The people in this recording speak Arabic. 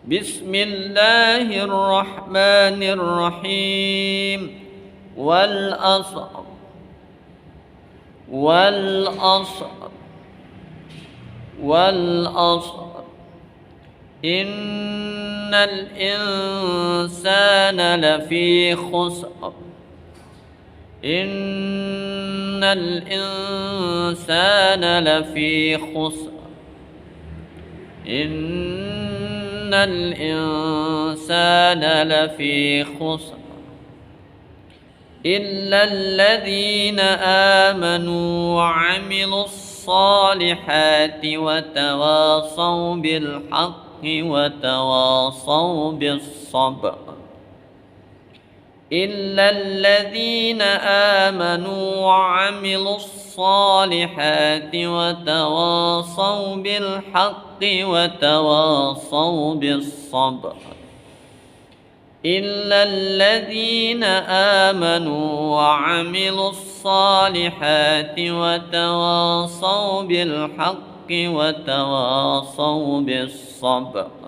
بسم الله الرحمن الرحيم والأصر إن الإنسان لفي خسر إن الإنسان لفي خسر إن الإنسان لفي خسر إلا الذين آمنوا وعملوا الصالحات وتواصوا بالحق وتواصوا بالصبر إلا الذين آمنوا وعملوا الصالحات وتواصوا بالحق وتواصوا بالصبر إلا الذين آمنوا وعملوا الصالحات وتواصوا بالحق وتواصوا بالصبر